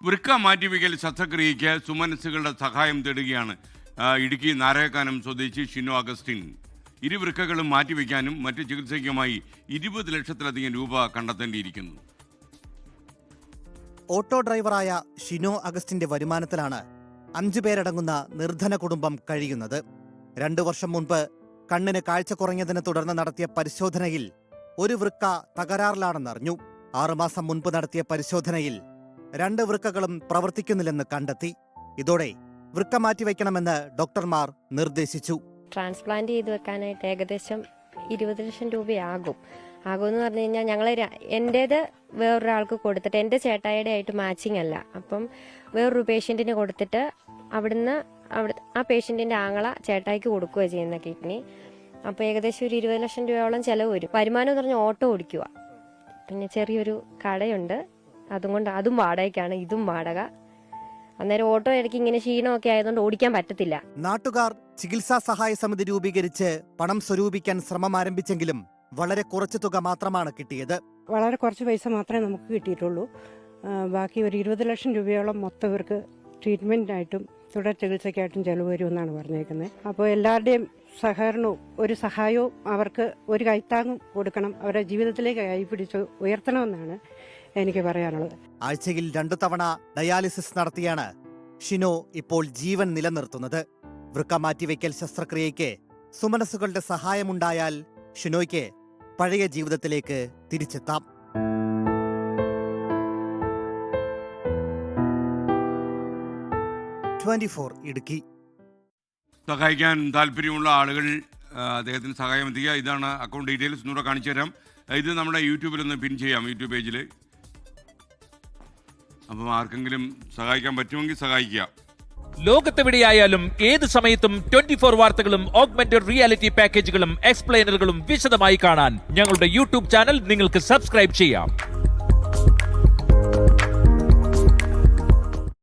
വൃക്ക മാറ്റിവെക്കൽ ശസ്ത്രക്രിയയ്ക്ക് സുമനസ്സുകളുടെ സഹായം തേടുകയാണ് ഇടുക്കി നാരായക്കാനം സ്വദേശി ഷിനോ അഗസ്റ്റിൻ. ഇരുവൃക്കകളും മാറ്റിവെക്കാനും മറ്റ് ചികിത്സയ്ക്കുമായി 20 ലക്ഷത്തിലധികം രൂപ കണ്ടെത്തേണ്ടിയിരിക്കുന്നു. ഓട്ടോ ഡ്രൈവറായ ഷിനോ അഗസ്റ്റിന്റെ വരുമാനത്തിലാണ് 5 പേരടങ്ങുന്ന നിർധന കുടുംബം കഴിയുന്നത്. 2 വർഷം മുൻപ് കണ്ണിന് കാഴ്ച കുറഞ്ഞതിനെ തുടർന്ന് നടത്തിയ പരിശോധനയിൽ ഒരു വൃക്ക തകരാറിലാണെന്നറിഞ്ഞു. 6 മാസം മുൻപ് നടത്തിയ പരിശോധനയിൽ 2 വൃക്കകളും പ്രവർത്തിക്കുന്നില്ലെന്ന് കണ്ടെത്തി. ഇതോടെ വൃക്ക മാറ്റിവെക്കണമെന്ന് ഡോക്ടർമാർ നിർദ്ദേശിച്ചു. ട്രാൻസ്പ്ലാന്റ് ചെയ്ത് വെക്കാനായിട്ട് ഏകദേശം 20 ലക്ഷം രൂപയാകും. ആകുമെന്ന് പറഞ്ഞു കഴിഞ്ഞാൽ എൻ്റേത് വേറൊരാൾക്ക് കൊടുത്തിട്ട് എൻ്റെ ചേട്ടായിയുടെ ആയിട്ട് മാച്ചിങ് അല്ല. അപ്പം വേറൊരു പേഷ്യൻറ്റിന് കൊടുത്തിട്ട് അവിടെ ആ പേഷ്യൻറ്റിൻ്റെ ആങ്ങള ചേട്ടായിക്ക് കൊടുക്കുകയാണ് ചെയ്യുന്ന കിഡ്നി. അപ്പോൾ ഏകദേശം ഒരു 20 ലക്ഷം രൂപയോളം ചിലവ് വരും. വരുമാനം എന്ന് പറഞ്ഞാൽ ഓട്ടോ ഓടിക്കുക, പിന്നെ ചെറിയൊരു കടയുണ്ട്, അതും വാടകയ്ക്കാണ്, ഇതും വാടക. അന്നേരം ഓട്ടോ ഇടയ്ക്ക് ഇങ്ങനെ ക്ഷീണമൊക്കെ ആയതുകൊണ്ട് ഓടിക്കാൻ പറ്റത്തില്ല. നാട്ടുകാർ ചികിത്സാ സഹായ സമിതി രൂപീകരിച്ച് പണം സ്വരൂപിക്കാൻ ശ്രമം ആരംഭിച്ചെങ്കിലും വളരെ കുറച്ച് തുക മാത്രമാണ് കിട്ടിയത്. വളരെ കുറച്ച് പൈസ മാത്രമേ നമുക്ക് കിട്ടിയിട്ടുള്ളൂ. ബാക്കി ഒരു 20 ലക്ഷം രൂപയോളം മൊത്തം ഇവർക്ക് ട്രീറ്റ്മെന്റിനായിട്ടും തുടർ ചികിത്സയ്ക്കായിട്ടും ചെലവ് വരുമെന്നാണ് പറഞ്ഞേക്കുന്നത്. അപ്പോൾ എല്ലാവരുടെയും സഹകരണവും ഒരു സഹായവും അവർക്ക് ഒരു കൈത്താങ്ങും കൊടുക്കണം. അവരുടെ ജീവിതത്തിലേക്ക് കൈപിടിച്ച് ഉയർത്തണമെന്നാണ് എനിക്ക് പറയാനുള്ളത്. ആഴ്ചയിൽ 2 തവണ ഡയാലിസിസ് നടത്തിയാണ് ഷിനോ ഇപ്പോൾ ജീവൻ നിലനിർത്തുന്നത്. വൃക്ക മാറ്റിവെക്കൽ ശസ്ത്രക്രിയയ്ക്ക് സുമനസ്സുകളുടെ സഹായമുണ്ടായാൽ ഷിനോയ്ക്ക് പഴയ ജീവിതത്തിലേക്ക് തിരിച്ചെത്താം. 24 ഇടുക്കി. സഹായിക്കാൻ താല്പര്യമുള്ള ആളുകൾ അദ്ദേഹത്തിന് സഹായം എത്തിക്കുക. ഇതാണ് അക്കൗണ്ട് ഡീറ്റെയിൽസ്, ഒന്നുകൂടെ കാണിച്ചു തരാം. ഇത് നമ്മുടെ യൂട്യൂബിലൊന്ന് പിൻ ചെയ്യാം, യൂട്യൂബ് പേജിൽ. അപ്പം ആർക്കെങ്കിലും സഹായിക്കാൻ പറ്റുമെങ്കിൽ സഹായിക്കുക. ലോകത്തെവിടെയായാലും ഏത് സമയത്തും 24 വാർത്തകളും ഓഗ്മെന്റഡ് റിയാലിറ്റി പാക്കേജുകളും എക്സ്പ്ലെയിനറുകളും വിശദമായി കാണാൻ ഞങ്ങളുടെ യൂട്യൂബ് ചാനൽ നിങ്ങൾക്ക് സബ്സ്ക്രൈബ് ചെയ്യാം.